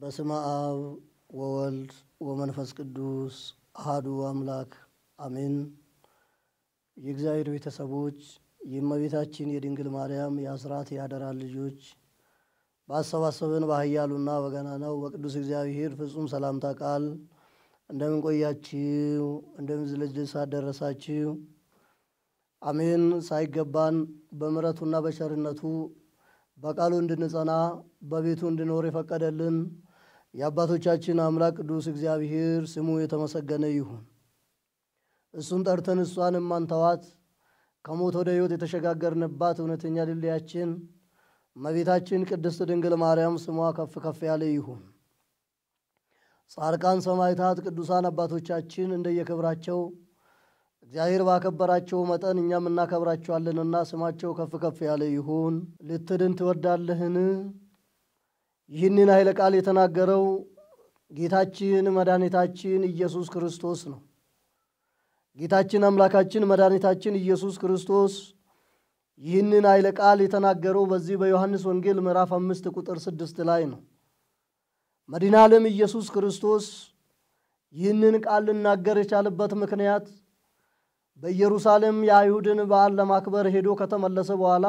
በስመ አብ ወወልድ ወመንፈስ ቅዱስ አሐዱ አምላክ አሜን። የእግዚአብሔር ቤተሰቦች የእመቤታችን የድንግል ማርያም የአስራት የአደራ ልጆች ባሰባሰበን በኃያሉና በገናናው በቅዱስ እግዚአብሔር ፍጹም ሰላምታ ቃል እንደምን ቆያችሁ? እንደምን ዝለጅልሳ ደረሳችሁ? አሜን። ሳይገባን በምሕረቱና በቸርነቱ በቃሉ እንድንጸና በቤቱ እንድንኖር የፈቀደልን የአባቶቻችን አምላክ ቅዱስ እግዚአብሔር ስሙ የተመሰገነ ይሁን። እሱን ጠርተን እሷን ማንተዋት ከሞት ወደ ሕይወት የተሸጋገርንባት እውነተኛ ድልድያችን እመቤታችን ቅድስት ድንግል ማርያም ስሟ ከፍ ከፍ ያለ ይሁን። ጻድቃን ሰማዕታት ቅዱሳን አባቶቻችን እንደየክብራቸው እግዚአብሔር ባከበራቸው መጠን እኛም እናከብራቸዋለንና ስማቸው ከፍ ከፍ ያለ ይሁን። ልትድን ትወዳለህን? ይህንን ኃይለ ቃል የተናገረው ጌታችን መድኃኒታችን ኢየሱስ ክርስቶስ ነው። ጌታችን አምላካችን መድኃኒታችን ኢየሱስ ክርስቶስ ይህንን ኃይለ ቃል የተናገረው በዚህ በዮሐንስ ወንጌል ምዕራፍ 5 ቁጥር 6 ላይ ነው። መድኃኔ ዓለም ኢየሱስ ክርስቶስ ይህንን ቃል ልናገር የቻለበት ምክንያት በኢየሩሳሌም የአይሁድን በዓል ለማክበር ሄዶ ከተመለሰ በኋላ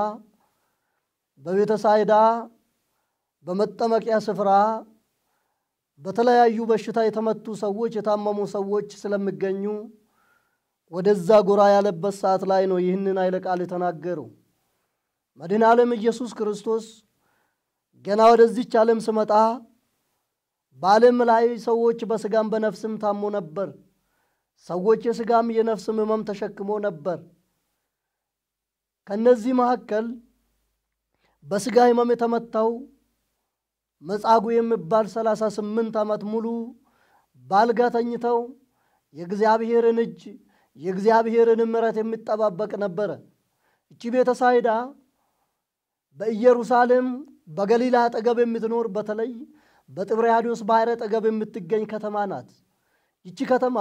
በቤተ ሳይዳ በመጠመቂያ ስፍራ በተለያዩ በሽታ የተመቱ ሰዎች የታመሙ ሰዎች ስለሚገኙ ወደዛ ጎራ ያለበት ሰዓት ላይ ነው ይህንን ኃይለ ቃል የተናገረው። መድኃኔ ዓለም ኢየሱስ ክርስቶስ ገና ወደዚች ዓለም ሲመጣ በዓለም ላይ ሰዎች በስጋም በነፍስም ታሞ ነበር። ሰዎች የስጋም የነፍስም ሕመም ተሸክሞ ነበር። ከነዚህ መካከል በስጋ ሕመም የተመታው መጻጉዕ የሚባል 38 ዓመት ሙሉ ባልጋ ተኝተው የእግዚአብሔርን እጅ የእግዚአብሔርን ምሕረት የሚጠባበቅ ነበር። እቺ ቤተ ሳይዳ በኢየሩሳሌም በገሊላ አጠገብ የምትኖር በተለይ በጥብርያዶስ ባህር አጠገብ የምትገኝ ከተማ ናት። ይቺ ከተማ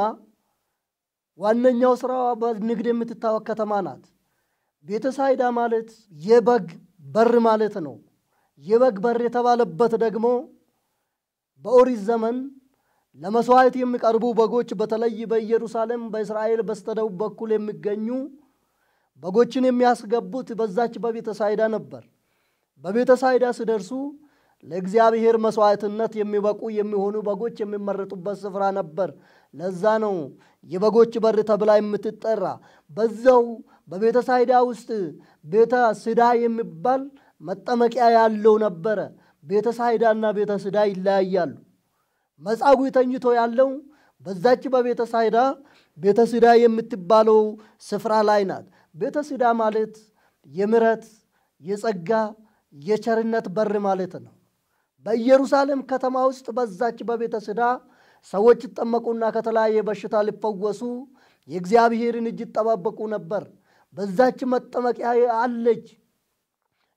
ዋነኛው ስራዋ በንግድ የምትታወቅ ከተማ ናት። ቤተ ሳይዳ ማለት የበግ በር ማለት ነው። የበግ በር የተባለበት ደግሞ በኦሪት ዘመን ለመስዋዕት የሚቀርቡ በጎች በተለይ በኢየሩሳሌም በእስራኤል በስተደቡብ በኩል የሚገኙ በጎችን የሚያስገቡት በዛች በቤተ ሳይዳ ነበር። በቤተ ሳይዳ ሲደርሱ ለእግዚአብሔር መስዋዕትነት የሚበቁ የሚሆኑ በጎች የሚመረጡበት ስፍራ ነበር። ለዛ ነው የበጎች በር ተብላ የምትጠራ። በዛው በቤተ ሳይዳ ውስጥ ቤተ ስዳ የሚባል መጠመቂያ ያለው ነበር። ቤተ ሳይዳና ቤተ ስዳ ይለያያሉ። መጻጉዕ ተኝቶ ያለው በዛች በቤተ ሳይዳ ቤተ ስዳ የምትባለው ስፍራ ላይ ናት። ቤተ ስዳ ማለት የምሕረት የጸጋ የቸርነት በር ማለት ነው። በኢየሩሳሌም ከተማ ውስጥ በዛች በቤተ ስዳ ሰዎች ይጠመቁና ከተለያየ በሽታ ሊፈወሱ የእግዚአብሔርን እጅ ይጠባበቁ ነበር። በዛች መጠመቂያ አለች።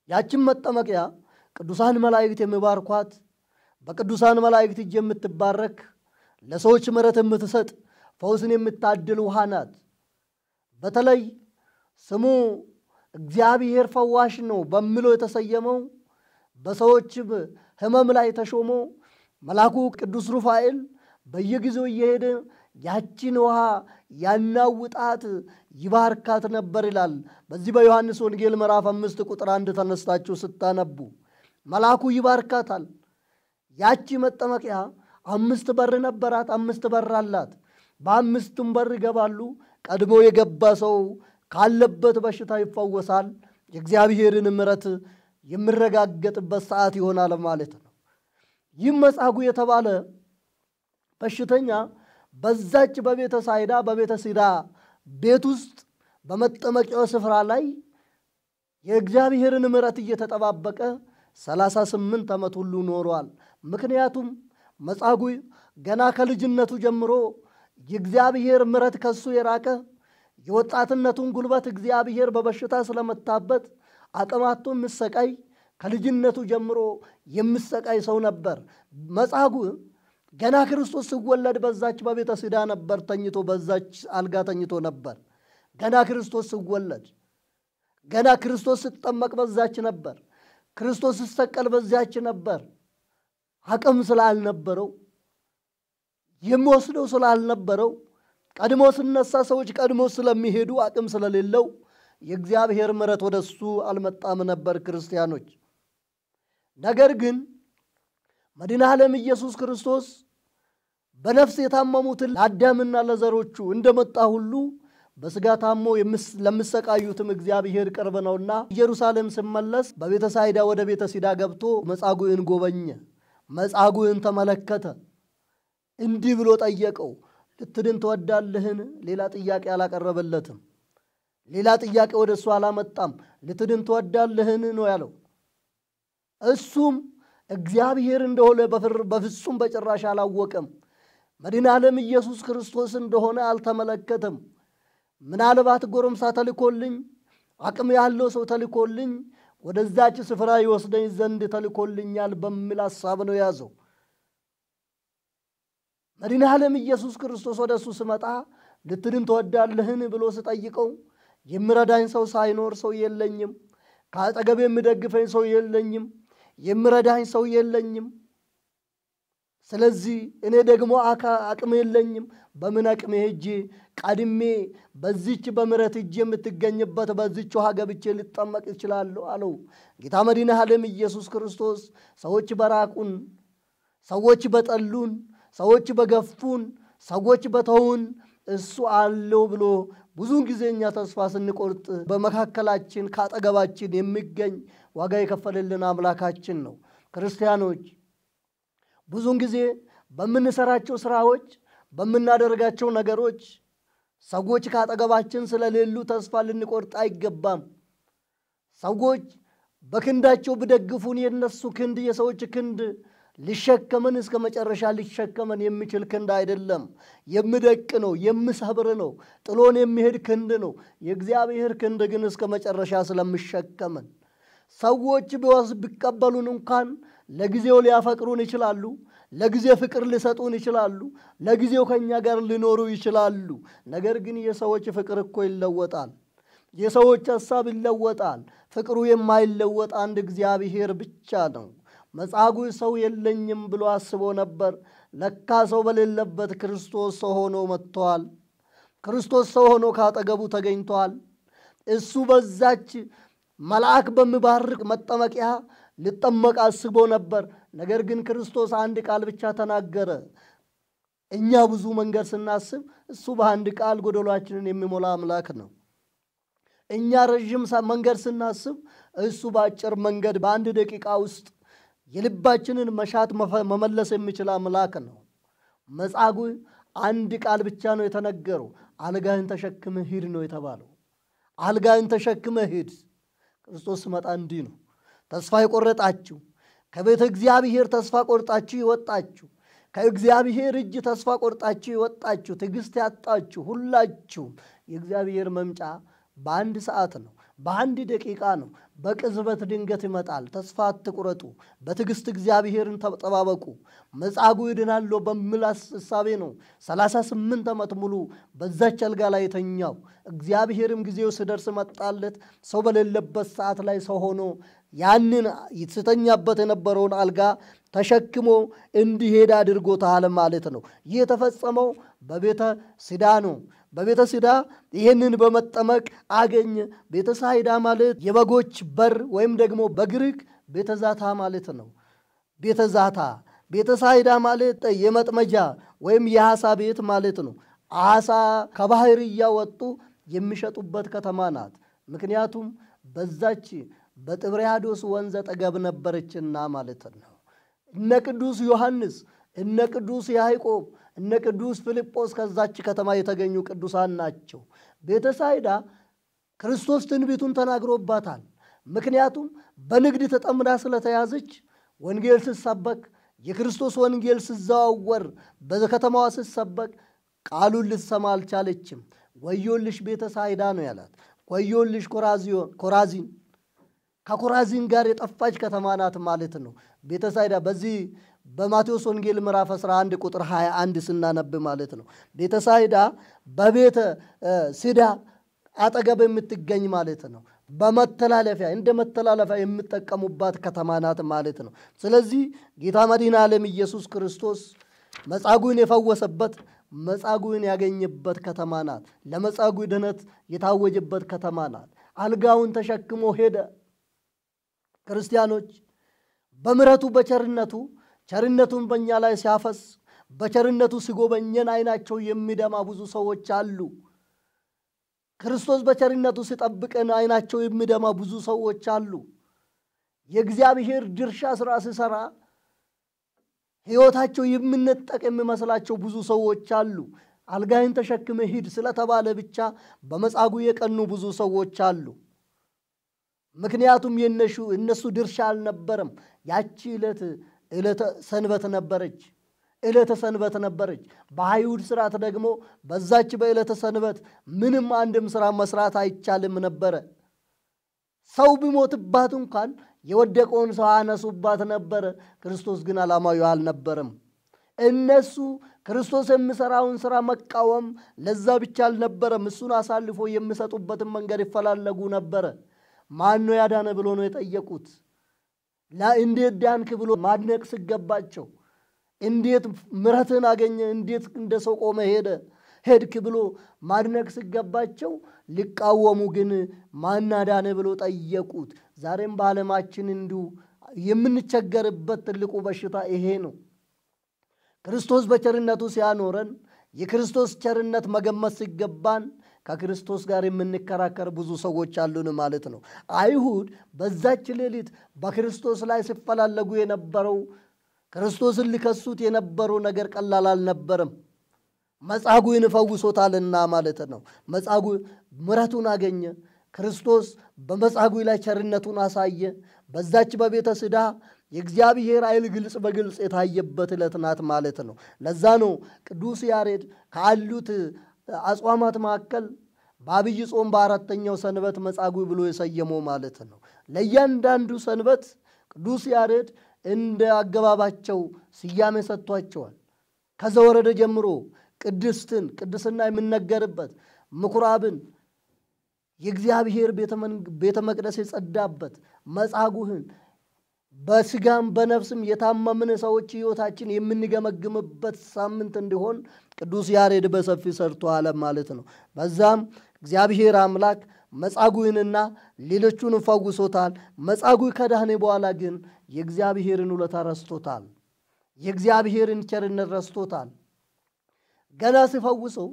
ያችን መጠመቂያ ቅዱሳን መላእክት የሚባርኳት በቅዱሳን መላእክት እጅ የምትባረክ ለሰዎች ምሕረት የምትሰጥ ፈውስን የምታድል ውሃ ናት። በተለይ ስሙ እግዚአብሔር ፈዋሽ ነው በሚለው የተሰየመው በሰዎች ሕመም ላይ ተሾሞ መልአኩ ቅዱስ ሩፋኤል በየጊዜው እየሄደ ያቺን ውሃ ያናውጣት ይባርካት ነበር ይላል። በዚህ በዮሐንስ ወንጌል ምዕራፍ 5 ቁጥር 1 ተነስታችሁ ስታነቡ መልአኩ ይባርካታል። ያቺ መጠመቂያ 5 በር ነበራት፣ 5 በር አላት። በ5ቱም በር ይገባሉ። ቀድሞ የገባ ሰው ካለበት በሽታ ይፈወሳል። የእግዚአብሔርን ምሕረት የሚረጋገጥበት ሰዓት ይሆናል ማለት ነው። ይህ መጻጉዕ የተባለ በሽተኛ በዛች በቤተ ሳይዳ በቤተ ስዳ ቤት ውስጥ በመጠመቂያው ስፍራ ላይ የእግዚአብሔርን ምሕረት እየተጠባበቀ 38 ዓመት ሁሉ ኖሯል። ምክንያቱም መጻጉዕ ገና ከልጅነቱ ጀምሮ የእግዚአብሔር ምሕረት ከሱ የራቀ የወጣትነቱን ጉልበት እግዚአብሔር በበሽታ ስለመታበት አቅማቱ ምሰቃይ ከልጅነቱ ጀምሮ የምሰቃይ ሰው ነበር። መጻጉዕ ገና ክርስቶስ ሲወለድ በዛች በቤተ ሲዳ ነበር ተኝቶ፣ በዛች አልጋ ተኝቶ ነበር። ገና ክርስቶስ ሲወለድ፣ ገና ክርስቶስ ሲጠመቅ በዛች ነበር። ክርስቶስ ሲሰቀል በዛች ነበር። አቅም ስላልነበረው፣ የሚወስደው ስላልነበረው፣ ቀድሞ ሲነሳ ሰዎች ቀድሞ ስለሚሄዱ አቅም ስለሌለው የእግዚአብሔር ምሕረት ወደሱ አልመጣም ነበር ክርስቲያኖች። ነገር ግን መድኃኔ ዓለም ኢየሱስ ክርስቶስ በነፍስ የታመሙትን ለአዳምና ለዘሮቹ እንደመጣ ሁሉ በሥጋ ታሞ ለሚሰቃዩትም እግዚአብሔር ቅርብ ነውና ኢየሩሳሌም ሲመለስ በቤተ ሳይዳ ወደ ቤተ ሲዳ ገብቶ መጻጉዕን ጎበኘ። መጻጉዕን ተመለከተ። እንዲህ ብሎ ጠየቀው፣ ልትድን ትወዳለህን? ሌላ ጥያቄ አላቀረበለትም። ሌላ ጥያቄ ወደ እሱ አላመጣም። ልትድን ትወዳለህን ነው ያለው። እሱም እግዚአብሔር እንደሆነ በፍጹም በጭራሽ አላወቀም። መድኃኔ ዓለም ኢየሱስ ክርስቶስ እንደሆነ አልተመለከተም። ምናልባት ጎረምሳ ተልኮልኝ፣ አቅም ያለው ሰው ተልኮልኝ ወደዛች ስፍራ ይወስደኝ ዘንድ ተልኮልኛል በሚል ሐሳብ ነው ያዘው። መድኃኔ ዓለም ኢየሱስ ክርስቶስ ወደ እሱ ሲመጣ ልትድን ትወዳለህን ብሎ ሲጠይቀው የሚረዳኝ ሰው ሳይኖር ሰው የለኝም፣ ከአጠገብ የሚደግፈኝ ሰው የለኝም፣ የሚረዳኝ ሰው የለኝም። ስለዚህ እኔ ደግሞ አቅም የለኝም። በምን አቅሜ ሄጄ ቀድሜ በዚች በምሕረት እጅ የምትገኝበት በዚች ውሃ ገብቼ ልጠመቅ እችላለሁ አለው። ጌታ መድኃኔ ዓለም ኢየሱስ ክርስቶስ ሰዎች በራቁን፣ ሰዎች በጠሉን፣ ሰዎች በገፉን፣ ሰዎች በተውን እሱ አለው ብሎ ብዙውን ጊዜ እኛ ተስፋ ስንቆርጥ በመካከላችን ካጠገባችን የሚገኝ ዋጋ የከፈለልን አምላካችን ነው። ክርስቲያኖች ብዙውን ጊዜ በምንሰራቸው ስራዎች፣ በምናደርጋቸው ነገሮች ሰዎች ካጠገባችን ስለሌሉ ተስፋ ልንቆርጥ አይገባም። ሰዎች በክንዳቸው ቢደግፉን የነሱ ክንድ የሰዎች ክንድ ሊሸከመን እስከ መጨረሻ ሊሸከመን የሚችል ክንድ አይደለም። የሚደቅ ነው፣ የሚሰብር ነው፣ ጥሎን የሚሄድ ክንድ ነው። የእግዚአብሔር ክንድ ግን እስከ መጨረሻ ስለሚሸከመን ሰዎች ቢቀበሉን እንኳን ለጊዜው ሊያፈቅሩን ይችላሉ፣ ለጊዜ ፍቅር ሊሰጡን ይችላሉ፣ ለጊዜው ከኛ ጋር ሊኖሩ ይችላሉ። ነገር ግን የሰዎች ፍቅር እኮ ይለወጣል፣ የሰዎች ሐሳብ ይለወጣል። ፍቅሩ የማይለወጥ አንድ እግዚአብሔር ብቻ ነው። መጻጉዕ ሰው የለኝም ብሎ አስቦ ነበር። ለካ ሰው በሌለበት ክርስቶስ ሰው ሆኖ መጥቷል። ክርስቶስ ሰው ሆኖ ካጠገቡ ተገኝቷል። እሱ በዛች መልአክ በሚባርክ መጠመቂያ ሊጠመቅ አስቦ ነበር። ነገር ግን ክርስቶስ አንድ ቃል ብቻ ተናገረ። እኛ ብዙ መንገድ ስናስብ እሱ በአንድ ቃል ጎደሏችንን የሚሞላ አምላክ ነው። እኛ ረጅም መንገድ ስናስብ እሱ በአጭር መንገድ በአንድ ደቂቃ ውስጥ የልባችንን መሻት መመለስ የሚችል አምላክ ነው። መጻጉዕ አንድ ቃል ብቻ ነው የተነገረው። አልጋህን ተሸክመህ ሂድ ነው የተባለው። አልጋህን ተሸክመህ ሂድ። ክርስቶስ ሲመጣ እንዲህ ነው። ተስፋ የቆረጣችሁ፣ ከቤተ እግዚአብሔር ተስፋ ቆርጣችሁ ይወጣችሁ፣ ከእግዚአብሔር እጅ ተስፋ ቆርጣችሁ ይወጣችሁ፣ ትዕግስት ያጣችሁ ሁላችሁ የእግዚአብሔር መምጫ በአንድ ሰዓት ነው፣ በአንድ ደቂቃ ነው። በቅጽበት ድንገት ይመጣል። ተስፋ አትቁረጡ፣ በትዕግስት እግዚአብሔርን ተጠባበቁ። መጻጉዕ ይድናለሁ በሚል እሳቤ ነው 38 ዓመት ሙሉ በዛች አልጋ ላይ የተኛው። እግዚአብሔርም ጊዜው ሲደርስ መጣለት። ሰው በሌለበት ሰዓት ላይ ሰው ሆኖ ያንን ስተኛበት የነበረውን አልጋ ተሸክሞ እንዲሄድ አድርጎታል ማለት ነው። ይህ የተፈጸመው በቤተ ሲዳ ነው። በቤተ ሲዳ ይህንን በመጠመቅ አገኘ። ቤተ ሳይዳ ማለት የበጎች በር ወይም ደግሞ በግሪክ ቤተ ዛታ ማለት ነው። ቤተ ዛታ፣ ቤተ ሳይዳ ማለት የመጥመጃ ወይም የዓሣ ቤት ማለት ነው። ዓሣ ከባህር እያወጡ የሚሸጡበት ከተማ ናት። ምክንያቱም በዛች በጥብርያዶስ ወንዝ አጠገብ ነበረችና ማለት ነው። እነ ቅዱስ ዮሐንስ፣ እነ ቅዱስ ያዕቆብ፣ እነ ቅዱስ ፊልጶስ ከዛች ከተማ የተገኙ ቅዱሳን ናቸው። ቤተ ሳይዳ ክርስቶስ ትንቢቱን ተናግሮባታል። ምክንያቱም በንግድ ተጠምዳ ስለተያዘች ወንጌል ሲሰበክ፣ የክርስቶስ ወንጌል ሲዘዋወር በከተማዋ ሲሰበክ ቃሉን ልትሰማ አልቻለችም። ወዮልሽ ቤተ ሳይዳ ነው ያላት። ወዮልሽ ኮራዚን፣ ከኮራዚን ጋር የጠፋች ከተማ ናት ማለት ነው ቤተ ሳይዳ። በዚህ በማቴዎስ ወንጌል ምዕራፍ 11 ቁጥር 21 ስናነብ ማለት ነው። ቤተ ሳይዳ በቤተ ሲዳ አጠገብ የምትገኝ ማለት ነው። በመተላለፊያ እንደ መተላለፊያ የምትጠቀሙባት ከተማ ናት ማለት ነው። ስለዚህ ጌታ መድኃኔ ዓለም ኢየሱስ ክርስቶስ መጻጉዕን የፈወሰበት መጻጉዕን ያገኘበት ከተማ ናት። ለመጻጉዕ ድነት የታወጀበት ከተማ ናት። አልጋውን ተሸክሞ ሄደ። ክርስቲያኖች በምሕረቱ በቸርነቱ ቸርነቱን በእኛ ላይ ሲያፈስ በቸርነቱ ሲጎበኘን አይናቸው የሚደማ ብዙ ሰዎች አሉ። ክርስቶስ በቸርነቱ ሲጠብቀን አይናቸው የሚደማ ብዙ ሰዎች አሉ። የእግዚአብሔር ድርሻ ስራ ሲሰራ ሕይወታቸው የሚነጠቅ የሚመስላቸው ብዙ ሰዎች አሉ። አልጋህን ተሸክመ ሂድ ስለተባለ ብቻ በመጻጉዕ የቀኑ ብዙ ሰዎች አሉ። ምክንያቱም የነሱ ድርሻ አልነበረም። ያቺ ዕለተ ሰንበት ነበረች። ዕለተ ሰንበት ነበረች። በአይሁድ ሥርዓት ደግሞ በዛች በዕለተ ሰንበት ምንም አንድም ሥራ መስራት አይቻልም ነበረ። ሰው ቢሞትባት እንኳን የወደቀውን ሰው አነሱባት ነበረ። ክርስቶስ ግን ዓላማው አልነበረም። እነሱ ክርስቶስ የሚሰራውን ሥራ መቃወም ለዛ ብቻ አልነበረም። እሱን አሳልፎ የሚሰጡበትን መንገድ ይፈላለጉ ነበረ። ማን ነው ያዳነ ብሎ ነው የጠየቁት። እንዴት ዳንክ ብሎ ማድነቅ ሲገባቸው እንዴት ምሕረትን አገኘ እንዴት እንደ ሰው ቆመ ሄድክ ብሎ ማድነቅ ሲገባቸው ሊቃወሙ ግን ማን አዳነ ብሎ ጠየቁት። ዛሬም በዓለማችን እንዲሁ የምንቸገርበት ትልቁ በሽታ ይሄ ነው። ክርስቶስ በቸርነቱ ሲያኖረን የክርስቶስ ቸርነት መገመት ሲገባን ከክርስቶስ ጋር የምንከራከር ብዙ ሰዎች አሉን ማለት ነው። አይሁድ በዛች ሌሊት በክርስቶስ ላይ ሲፈላለጉ የነበረው ክርስቶስን ሊከሱት የነበረው ነገር ቀላል አልነበረም። መጻጉዕን ፈውሶታልና ማለት ነው። መጻጉዕ ምሕረቱን አገኘ። ክርስቶስ በመጻጉዕ ላይ ቸርነቱን አሳየ። በዛች በቤተ ሲዳ የእግዚአብሔር ኃይል ግልጽ በግልጽ የታየበት ዕለት ናት ማለት ነው። ለዛ ነው ቅዱስ ያሬድ ካሉት አጽዋማት መካከል በአብይ ጾም በአራተኛው ሰንበት መጻጉዕ ብሎ የሰየመው ማለት ነው። ለእያንዳንዱ ሰንበት ቅዱስ ያሬድ እንደ አገባባቸው ስያሜ ሰጥቷቸዋል። ከዘወረደ ጀምሮ ቅድስና የሚነገርበት ምኩራብን የእግዚአብሔር ቤተ መቅደስ የጸዳበት መጻጉዕን በስጋም በነፍስም የታመምን ሰዎች ሕይወታችን የምንገመግምበት ሳምንት እንዲሆን ቅዱስ ያሬድ በሰፊ ሰርቷል ማለት ነው። በዛም እግዚአብሔር አምላክ መጻጉዕንና ሌሎቹን ፈውሶታል። መጻጉዕ ከዳነ በኋላ ግን የእግዚአብሔርን ውለታ ረስቶታል። የእግዚአብሔርን ቸርነት ረስቶታል። ገና ሲፈውሰው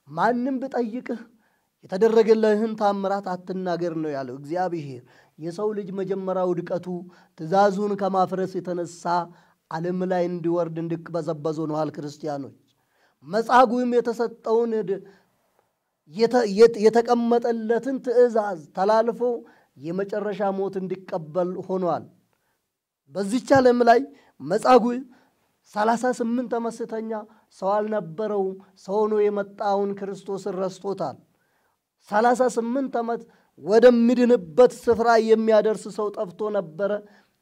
ማንም ቢጠይቅህ የተደረገልህን ታምራት አትናገር ነው ያለው እግዚአብሔር። የሰው ልጅ መጀመሪያ ውድቀቱ ትእዛዙን ከማፍረስ የተነሳ ዓለም ላይ እንዲወርድ እንዲቅበዘበዝ ሆነዋል ክርስቲያኖች። መጻጉዕም የተሰጠውን የተቀመጠለትን ትእዛዝ ተላልፎ የመጨረሻ ሞት እንዲቀበል ሆኗል። በዚህች ዓለም ላይ መጻጉዕ 38 ዓመት ስተኛ ሰው አልነበረው። ሰው ሆኖ የመጣውን ክርስቶስን ረስቶታል። 38 ዓመት ወደሚድንበት ስፍራ የሚያደርስ ሰው ጠፍቶ ነበረ።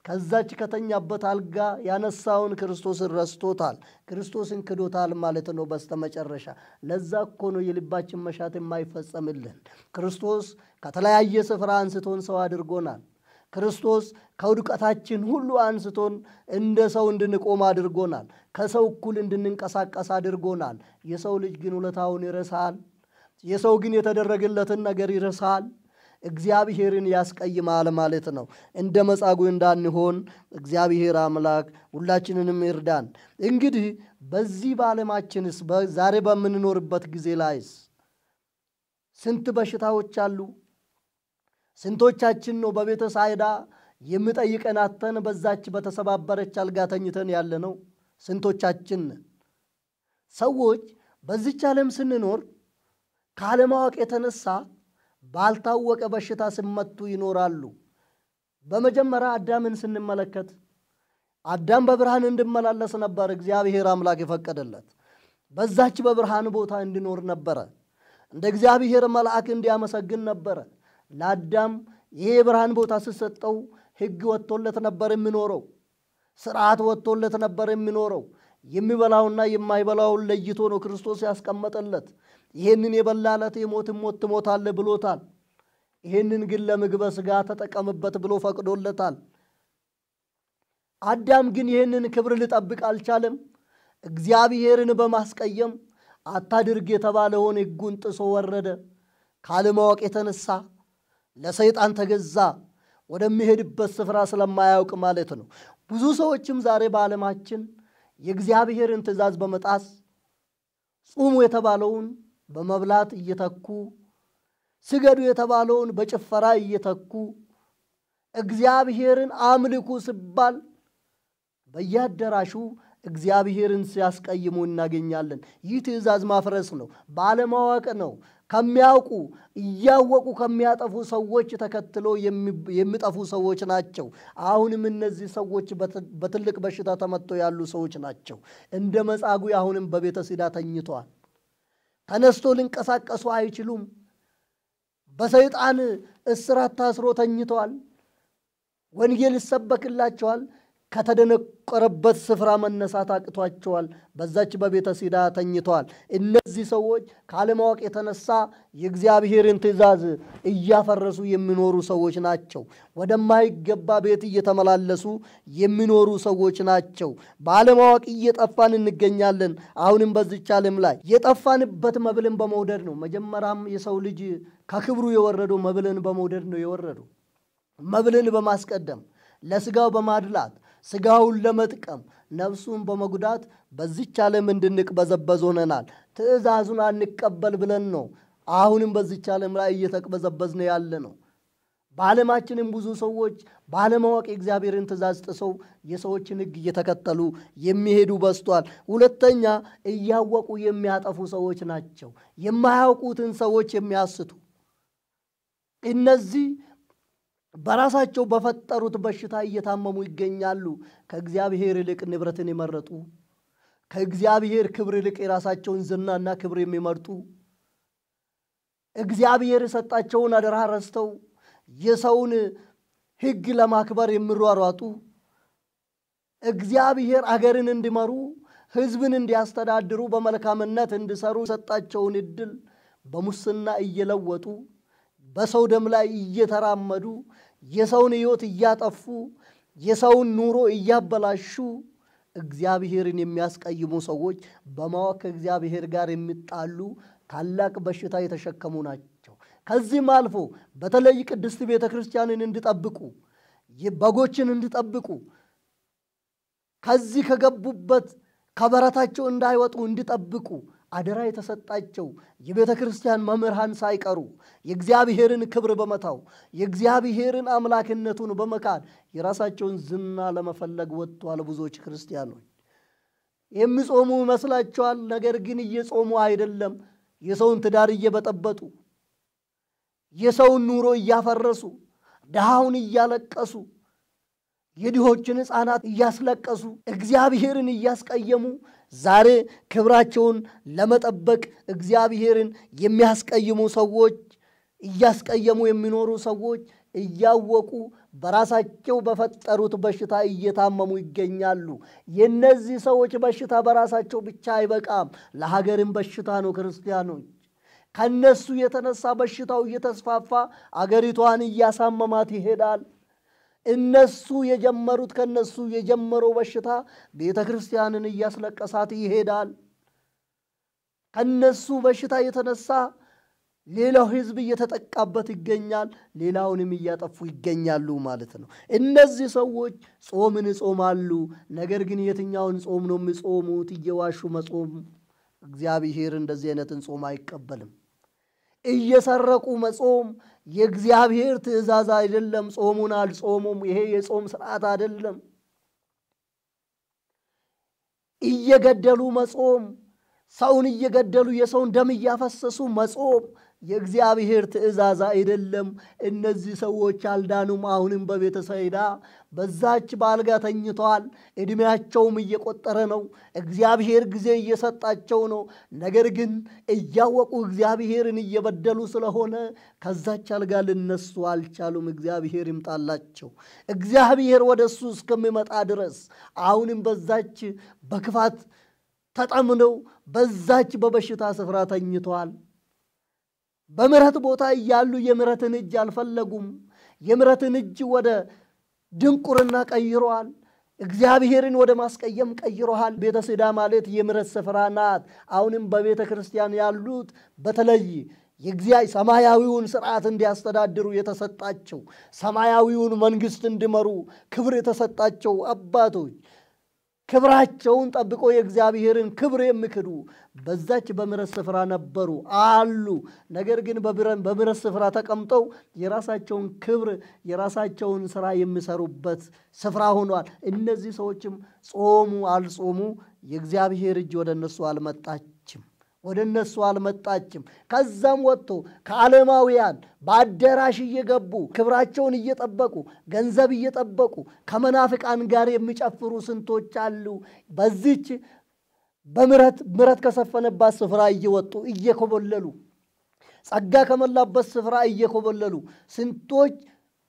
ከዛች ከተኛበት አልጋ ያነሳውን ክርስቶስን ረስቶታል። ክርስቶስን ክዶታል ማለት ነው በስተመጨረሻ። ለዛ እኮ ነው የልባችን መሻት የማይፈጸምልን። ክርስቶስ ከተለያየ ስፍራ አንስቶን ሰው አድርጎናል። ክርስቶስ ከውድቀታችን ሁሉ አንስቶን እንደ ሰው እንድንቆም አድርጎናል። ከሰው እኩል እንድንንቀሳቀስ አድርጎናል። የሰው ልጅ ግን ውለታውን ይረሳል። የሰው ግን የተደረገለትን ነገር ይረሳል። እግዚአብሔርን ያስቀይማል ማለት ነው። እንደ መጻጉዕ እንዳንሆን እግዚአብሔር አምላክ ሁላችንንም ይርዳን። እንግዲህ በዚህ በዓለማችንስ ዛሬ በምንኖርበት ጊዜ ላይስ ስንት በሽታዎች አሉ። ስንቶቻችን ነው በቤተ ሳይዳ የሚጠይቀን አተን በዛች በተሰባበረች አልጋ ተኝተን ያለነው? ስንቶቻችን ሰዎች በዚች ዓለም ስንኖር ካለማወቅ የተነሳ ባልታወቀ በሽታ ሲመቱ ይኖራሉ። በመጀመሪያ አዳምን ስንመለከት አዳም በብርሃን እንዲመላለስ ነበር እግዚአብሔር አምላክ የፈቀደለት። በዛች በብርሃን ቦታ እንዲኖር ነበረ። እንደ እግዚአብሔር መልአክ እንዲያመሰግን ነበረ። ለአዳም ይሄ የብርሃን ቦታ ሲሰጠው ሕግ ወጥቶለት ነበር የሚኖረው። ስርዓት ወጥቶለት ነበር የሚኖረው። የሚበላውና የማይበላውን ለይቶ ነው ክርስቶስ ያስቀመጠለት። ይሄንን የበላለት የሞትን ሞት ትሞታለህ ብሎታል። ይሄንን ግን ለምግበ ሥጋ ተጠቀምበት ብሎ ፈቅዶለታል። አዳም ግን ይሄንን ክብር ሊጠብቅ አልቻለም። እግዚአብሔርን በማስቀየም አታድርግ የተባለውን ሕጉን ጥሶ ወረደ። ካለማወቅ የተነሳ ለሰይጣን ተገዛ፣ ወደሚሄድበት ስፍራ ስለማያውቅ ማለት ነው። ብዙ ሰዎችም ዛሬ በዓለማችን የእግዚአብሔርን ትእዛዝ በመጣስ ጾሙ የተባለውን በመብላት እየተኩ፣ ስገዱ የተባለውን በጭፈራ እየተኩ፣ እግዚአብሔርን አምልኩ ሲባል በየአዳራሹ እግዚአብሔርን ሲያስቀይሙ እናገኛለን። ይህ ትእዛዝ ማፍረስ ነው፣ ባለማወቅ ነው። ከሚያውቁ እያወቁ ከሚያጠፉ ሰዎች ተከትሎ የሚጠፉ ሰዎች ናቸው። አሁንም እነዚህ ሰዎች በትልቅ በሽታ ተመተው ያሉ ሰዎች ናቸው። እንደ መጻጉዕ አሁንም በቤተ ሲዳ ተኝተዋል። ተነስቶ ሊንቀሳቀሱ አይችሉም። በሰይጣን እስራት ታስሮ ተኝተዋል። ወንጌል ይሰበክላቸዋል። ከተደነቆረበት ስፍራ መነሳት አቅቷቸዋል። በዛች በቤተ ሲዳ ተኝተዋል። እነዚህ ሰዎች ካለማወቅ የተነሳ የእግዚአብሔርን ትእዛዝ እያፈረሱ የሚኖሩ ሰዎች ናቸው። ወደማይገባ ቤት እየተመላለሱ የሚኖሩ ሰዎች ናቸው። ባለማወቅ እየጠፋን እንገኛለን። አሁንም በዚች ዓለም ላይ የጠፋንበት መብልን በመውደድ ነው። መጀመሪያም የሰው ልጅ ከክብሩ የወረደው መብልን በመውደድ ነው የወረደው። መብልን በማስቀደም ለስጋው በማድላት ስጋውን ለመጥቀም ነፍሱን በመጉዳት በዚች ዓለም እንድንቅበዘበዝ ሆነናል። ትእዛዙን አንቀበል ብለን ነው አሁንም በዚች ዓለም ላይ እየተቅበዘበዝን ያለ ነው። በዓለማችንም ብዙ ሰዎች ባለማወቅ የእግዚአብሔርን ትእዛዝ ጥሰው የሰዎችን ሕግ እየተከተሉ የሚሄዱ በዝቷል። ሁለተኛ እያወቁ የሚያጠፉ ሰዎች ናቸው። የማያውቁትን ሰዎች የሚያስቱ እነዚህ በራሳቸው በፈጠሩት በሽታ እየታመሙ ይገኛሉ። ከእግዚአብሔር ይልቅ ንብረትን የመረጡ፣ ከእግዚአብሔር ክብር ይልቅ የራሳቸውን ዝናና ክብር የሚመርጡ፣ እግዚአብሔር የሰጣቸውን አደራ ረስተው የሰውን ሕግ ለማክበር የሚሯሯጡ፣ እግዚአብሔር አገርን እንዲመሩ ሕዝብን እንዲያስተዳድሩ በመልካምነት እንዲሰሩ የሰጣቸውን ዕድል በሙስና እየለወጡ በሰው ደም ላይ እየተራመዱ የሰውን ሕይወት እያጠፉ የሰውን ኑሮ እያበላሹ እግዚአብሔርን የሚያስቀይሙ ሰዎች በማወቅ ከእግዚአብሔር ጋር የሚጣሉ ታላቅ በሽታ የተሸከሙ ናቸው። ከዚህም አልፎ በተለይ ቅድስት ቤተ ክርስቲያንን እንዲጠብቁ፣ በጎችን እንዲጠብቁ፣ ከዚህ ከገቡበት ከበረታቸው እንዳይወጡ እንዲጠብቁ አደራ የተሰጣቸው የቤተ ክርስቲያን መምህራን ሳይቀሩ የእግዚአብሔርን ክብር በመታው የእግዚአብሔርን አምላክነቱን በመካድ የራሳቸውን ዝና ለመፈለግ ወጥተዋል። ብዙዎች ክርስቲያኖች የሚጾሙ ይመስላቸዋል። ነገር ግን እየጾሙ አይደለም። የሰውን ትዳር እየበጠበጡ፣ የሰውን ኑሮ እያፈረሱ፣ ድሃውን እያለቀሱ፣ የድሆችን ሕፃናት እያስለቀሱ፣ እግዚአብሔርን እያስቀየሙ ዛሬ ክብራቸውን ለመጠበቅ እግዚአብሔርን የሚያስቀይሙ ሰዎች፣ እያስቀየሙ የሚኖሩ ሰዎች እያወቁ በራሳቸው በፈጠሩት በሽታ እየታመሙ ይገኛሉ። የነዚህ ሰዎች በሽታ በራሳቸው ብቻ አይበቃም፣ ለሀገርም በሽታ ነው። ክርስቲያኖች ከነሱ የተነሳ በሽታው እየተስፋፋ አገሪቷን እያሳመማት ይሄዳል። እነሱ የጀመሩት ከነሱ የጀመረው በሽታ ቤተ ክርስቲያንን እያስለቀሳት ይሄዳል። ከነሱ በሽታ የተነሳ ሌላው ሕዝብ እየተጠቃበት ይገኛል። ሌላውንም እያጠፉ ይገኛሉ ማለት ነው። እነዚህ ሰዎች ጾምን ይጾማሉ። ነገር ግን የትኛውን ጾም ነው የሚጾሙት? እየዋሹ መጾም እግዚአብሔር እንደዚህ አይነትን ጾም አይቀበልም። እየሰረቁ መጾም የእግዚአብሔር ትእዛዝ አይደለም። ጾሙን አልጾሙም። ይሄ የጾም ስርዓት አይደለም። እየገደሉ መጾም ሰውን እየገደሉ የሰውን ደም እያፈሰሱ መጾም የእግዚአብሔር ትእዛዝ አይደለም። እነዚህ ሰዎች አልዳኑም። አሁንም በቤተ ሳይዳ በዛች በአልጋ ተኝተዋል። ዕድሜያቸውም እየቆጠረ ነው። እግዚአብሔር ጊዜ እየሰጣቸው ነው። ነገር ግን እያወቁ እግዚአብሔርን እየበደሉ ስለሆነ ከዛች አልጋ ልነሱ አልቻሉም። እግዚአብሔር ይምጣላቸው። እግዚአብሔር ወደ እሱ እስከሚመጣ ድረስ አሁንም በዛች በክፋት ተጠምነው በዛች በበሽታ ስፍራ ተኝተዋል። በምሕረት ቦታ እያሉ የምሕረትን እጅ አልፈለጉም። የምሕረትን እጅ ወደ ድንቁርና ቀይረዋል። እግዚአብሔርን ወደ ማስቀየም ቀይረዋል። ቤተ ሳይዳ ማለት የምሕረት ስፍራ ናት። አሁንም በቤተ ክርስቲያን ያሉት በተለይ የእግዚአብሔር ሰማያዊውን ሥርዓት እንዲያስተዳድሩ የተሰጣቸው ሰማያዊውን መንግሥት እንዲመሩ ክብር የተሰጣቸው አባቶች ክብራቸውን ጠብቆ የእግዚአብሔርን ክብር የሚክዱ በዛች በምሕረት ስፍራ ነበሩ አሉ። ነገር ግን በምሕረት ስፍራ ተቀምጠው የራሳቸውን ክብር የራሳቸውን ሥራ የሚሰሩበት ስፍራ ሆኗል። እነዚህ ሰዎችም ጾሙ አልጾሙ የእግዚአብሔር እጅ ወደ እነሱ አልመጣችም። ከዛም ወጥቶ ከዓለማውያን በአዳራሽ እየገቡ ክብራቸውን እየጠበቁ ገንዘብ እየጠበቁ ከመናፍቃን ጋር የሚጨፍሩ ስንቶች አሉ። በዚች ምሕረት ከሰፈነባት ስፍራ እየወጡ እየኮበለሉ ጸጋ ከመላበት ስፍራ እየኮበለሉ ስንቶች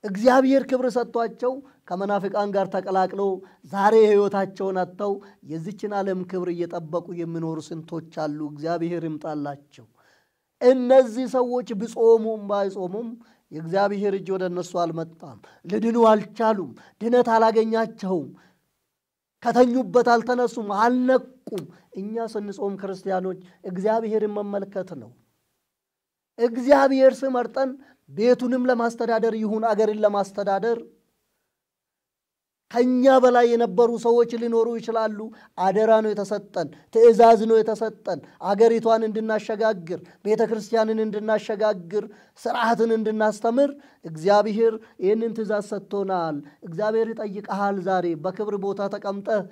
እግዚአብሔር ክብር ሰጥቷቸው ከመናፍቃን ጋር ተቀላቅለው ዛሬ ሕይወታቸውን አጥተው የዚችን ዓለም ክብር እየጠበቁ የሚኖሩ ስንቶች አሉ። እግዚአብሔር ይምጣላቸው። እነዚህ ሰዎች ቢጾሙም ባይጾሙም የእግዚአብሔር እጅ ወደ እነሱ አልመጣም። ልድኑ አልቻሉም። ድነት አላገኛቸውም። ከተኙበት አልተነሱም፣ አልነቁም። እኛ ስንጾም ክርስቲያኖች እግዚአብሔርን መመልከት ነው። እግዚአብሔር ሲመርጠን ቤቱንም ለማስተዳደር ይሁን አገርን ለማስተዳደር ከኛ በላይ የነበሩ ሰዎች ሊኖሩ ይችላሉ። አደራ ነው የተሰጠን፣ ትእዛዝ ነው የተሰጠን። አገሪቷን እንድናሸጋግር፣ ቤተ ክርስቲያንን እንድናሸጋግር፣ ሥርዓትን እንድናስተምር እግዚአብሔር ይህንን ትእዛዝ ሰጥቶናል። እግዚአብሔር ይጠይቀሃል። ዛሬ በክብር ቦታ ተቀምጠህ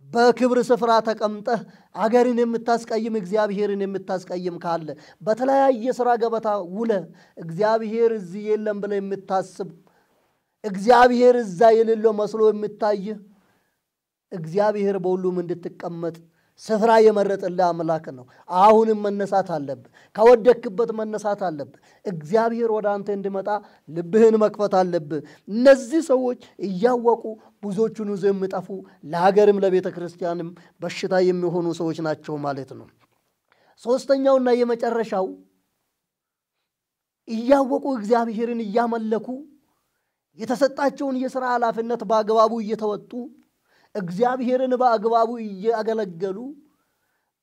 በክብር ስፍራ ተቀምጠህ አገርን የምታስቀይም እግዚአብሔርን የምታስቀይም ካለ በተለያየ ሥራ ገበታ ውለ እግዚአብሔር እዚህ የለም ብለህ የምታስብ እግዚአብሔር እዛ የሌለው መስሎ የምታይህ እግዚአብሔር በሁሉም እንድትቀመጥ ስፍራ የመረጠልህ አምላክ ነው። አሁንም መነሳት አለብህ። ከወደክበት መነሳት አለብህ። እግዚአብሔር ወደ አንተ እንዲመጣ ልብህን መክፈት አለብህ። እነዚህ ሰዎች እያወቁ ብዙዎቹን ይዘው የሚጠፉ ለሀገርም ለቤተ ክርስቲያንም በሽታ የሚሆኑ ሰዎች ናቸው ማለት ነው። ሶስተኛውና የመጨረሻው እያወቁ እግዚአብሔርን እያመለኩ የተሰጣቸውን የሥራ ኃላፊነት በአግባቡ እየተወጡ እግዚአብሔርን በአግባቡ እያገለገሉ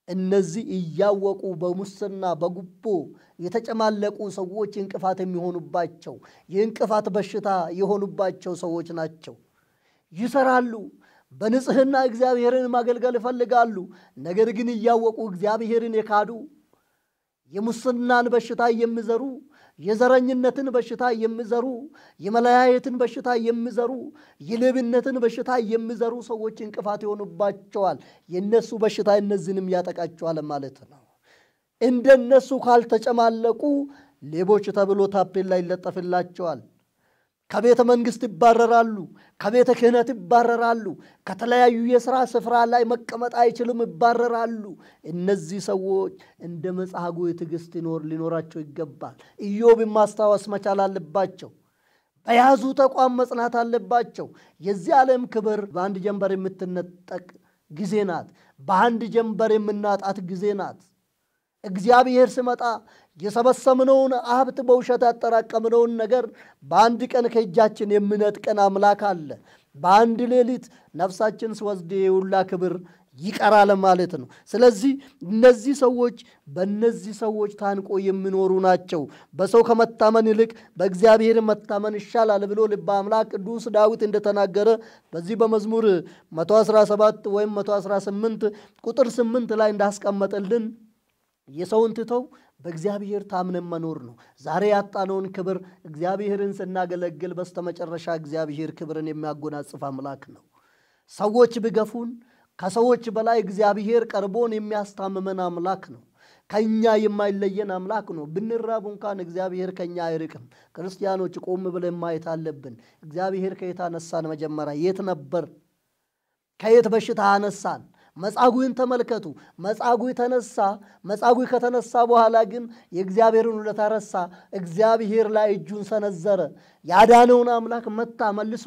እነዚህ እያወቁ በሙስና በጉቦ የተጨማለቁ ሰዎች እንቅፋት የሚሆኑባቸው የእንቅፋት በሽታ የሆኑባቸው ሰዎች ናቸው። ይሰራሉ፣ በንጽህና እግዚአብሔርን ማገልገል ይፈልጋሉ። ነገር ግን እያወቁ እግዚአብሔርን የካዱ የሙስናን በሽታ የሚዘሩ የዘረኝነትን በሽታ የሚዘሩ የመለያየትን በሽታ የሚዘሩ የሌብነትን በሽታ የሚዘሩ ሰዎች እንቅፋት ይሆኑባቸዋል። የነሱ በሽታ እነዚህንም ያጠቃቸዋል ማለት ነው። እንደነሱ ካልተጨማለቁ ሌቦች ተብሎ ታፔላ ይለጠፍላቸዋል። ከቤተ መንግሥት ይባረራሉ፣ ከቤተ ክህነት ይባረራሉ፣ ከተለያዩ የሥራ ስፍራ ላይ መቀመጥ አይችሉም፣ ይባረራሉ። እነዚህ ሰዎች እንደ መጻጉዕ ትዕግስት ሊኖራቸው ይገባል። ኢዮብን ማስታወስ መቻል አለባቸው። በያዙ ተቋም መጽናት አለባቸው። የዚህ ዓለም ክብር በአንድ ጀንበር የምትነጠቅ ጊዜ ናት። በአንድ ጀንበር የምናጣት ጊዜ ናት። እግዚአብሔር ሲመጣ የሰበሰብነውን ሀብት በውሸት ያጠራቀምነውን ነገር በአንድ ቀን ከእጃችን የሚነጥቀን አምላክ አለ። በአንድ ሌሊት ነፍሳችን ሲወስድ የሁላ ክብር ይቀራል ማለት ነው። ስለዚህ እነዚህ ሰዎች በእነዚህ ሰዎች ታንቆ የሚኖሩ ናቸው። በሰው ከመታመን ይልቅ በእግዚአብሔር መታመን ይሻላል ብሎ ልበ አምላክ ቅዱስ ዳዊት እንደተናገረ በዚህ በመዝሙር 117 ወይም 118 ቁጥር 8 ላይ እንዳስቀመጠልን የሰውን ትተው በእግዚአብሔር ታምነን መኖር ነው። ዛሬ ያጣነውን ክብር እግዚአብሔርን ስናገለግል በስተመጨረሻ እግዚአብሔር ክብርን የሚያጎናጽፍ አምላክ ነው። ሰዎች ቢገፉን ከሰዎች በላይ እግዚአብሔር ቀርቦን የሚያስታምመን አምላክ ነው። ከኛ የማይለየን አምላክ ነው። ብንራብ እንኳን እግዚአብሔር ከኛ አይርቅም። ክርስቲያኖች ቆም ብለን ማየት አለብን። እግዚአብሔር ከየት አነሳን? መጀመሪያ የት ነበር? ከየት በሽታ አነሳን? መጻጉዕን ተመልከቱ። መጻጉዕ ተነሳ። መጻጉዕ ከተነሳ በኋላ ግን የእግዚአብሔርን ውለታ ረሳ። እግዚአብሔር ላይ እጁን ሰነዘረ። ያዳነውን አምላክ መታ መልሶ።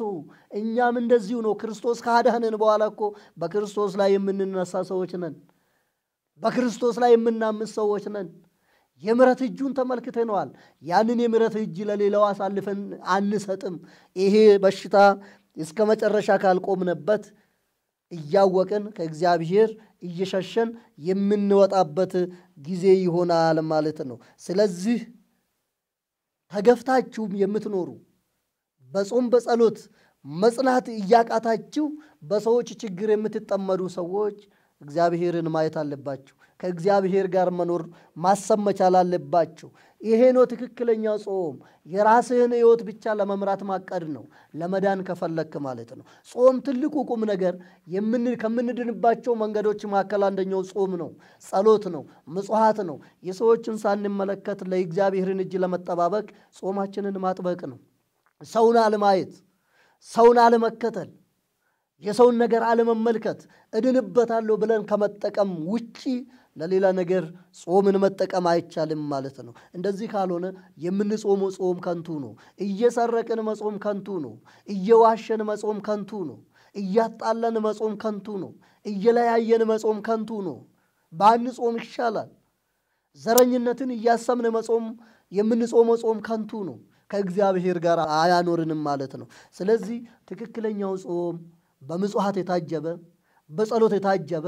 እኛም እንደዚሁ ነው። ክርስቶስ ካዳነን በኋላ እኮ በክርስቶስ ላይ የምንነሳ ሰዎች ነን። በክርስቶስ ላይ የምናምን ሰዎች ነን። የምሕረት እጁን ተመልክተነዋል። ያንን የምሕረት እጅ ለሌላው አሳልፈን አንሰጥም። ይሄ በሽታ እስከ መጨረሻ ካልቆምንበት እያወቅን ከእግዚአብሔር እየሸሸን የምንወጣበት ጊዜ ይሆናል ማለት ነው። ስለዚህ ተገፍታችሁም የምትኖሩ በጾም በጸሎት መጽናት እያቃታችሁ በሰዎች ችግር የምትጠመዱ ሰዎች እግዚአብሔርን ማየት አለባችሁ። ከእግዚአብሔር ጋር መኖር ማሰብ መቻል አለባችሁ። ይሄ ነው ትክክለኛው ጾም። የራስህን ሕይወት ብቻ ለመምራት ማቀድ ነው፣ ለመዳን ከፈለክ ማለት ነው። ጾም ትልቁ ቁም ነገር ከምንድንባቸው መንገዶች መካከል አንደኛው ጾም ነው፣ ጸሎት ነው፣ ምጽዋት ነው። የሰዎችን ሳንመለከት ለእግዚአብሔርን እጅ ለመጠባበቅ ጾማችንን ማጥበቅ ነው። ሰውን አለማየት፣ ሰውን አለመከተል፣ የሰውን ነገር አለመመልከት፣ እድንበታለሁ ብለን ከመጠቀም ውጪ ለሌላ ነገር ጾምን መጠቀም አይቻልም ማለት ነው። እንደዚህ ካልሆነ የምንጾመው ጾም ከንቱ ነው። እየሰረቅን መጾም ከንቱ ነው። እየዋሸን መጾም ከንቱ ነው። እያጣለን መጾም ከንቱ ነው። እየለያየን መጾም ከንቱ ነው። ባንጾም ይሻላል። ዘረኝነትን እያሰብን መጾም የምንጾመው ጾም ከንቱ ነው። ከእግዚአብሔር ጋር አያኖርንም ማለት ነው። ስለዚህ ትክክለኛው ጾም በምጽዋት የታጀበ በጸሎት የታጀበ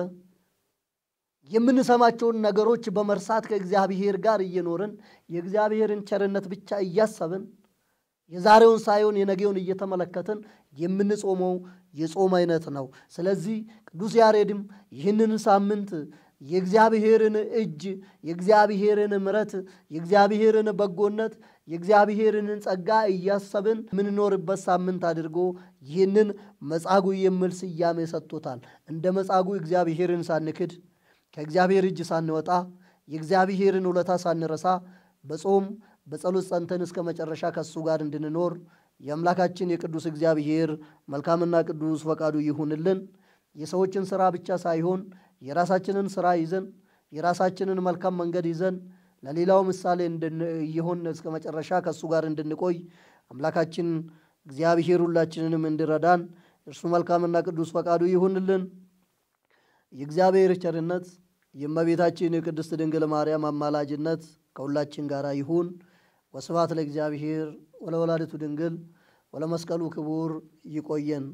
የምንሰማቸውን ነገሮች በመርሳት ከእግዚአብሔር ጋር እየኖርን የእግዚአብሔርን ቸርነት ብቻ እያሰብን የዛሬውን ሳይሆን የነገውን እየተመለከትን የምንጾመው የጾም አይነት ነው። ስለዚህ ቅዱስ ያሬድም ይህንን ሳምንት የእግዚአብሔርን እጅ፣ የእግዚአብሔርን ምሕረት፣ የእግዚአብሔርን በጎነት፣ የእግዚአብሔርን ጸጋ እያሰብን ምንኖርበት ሳምንት አድርጎ ይህንን መጻጉዕ የሚል ስያሜ ሰጥቶታል። እንደ መጻጉዕ እግዚአብሔርን ሳንክድ ከእግዚአብሔር እጅ ሳንወጣ የእግዚአብሔርን ውለታ ሳንረሳ በጾም በጸሎት ጸንተን እስከ መጨረሻ ከሱ ጋር እንድንኖር የአምላካችን የቅዱስ እግዚአብሔር መልካምና ቅዱስ ፈቃዱ ይሁንልን። የሰዎችን ሥራ ብቻ ሳይሆን የራሳችንን ሥራ ይዘን የራሳችንን መልካም መንገድ ይዘን ለሌላው ምሳሌ ይሆን እስከ መጨረሻ ከሱ ጋር እንድንቆይ አምላካችን እግዚአብሔር ሁላችንንም እንዲረዳን እርሱ መልካምና ቅዱስ ፈቃዱ ይሁንልን። የእግዚአብሔር ቸርነት የእመቤታችን የቅድስት ድንግል ማርያም አማላጅነት ከሁላችን ጋር ይሁን። ወስብሐት ለእግዚአብሔር ወለወላዲቱ ድንግል ወለመስቀሉ ክቡር። ይቆየን።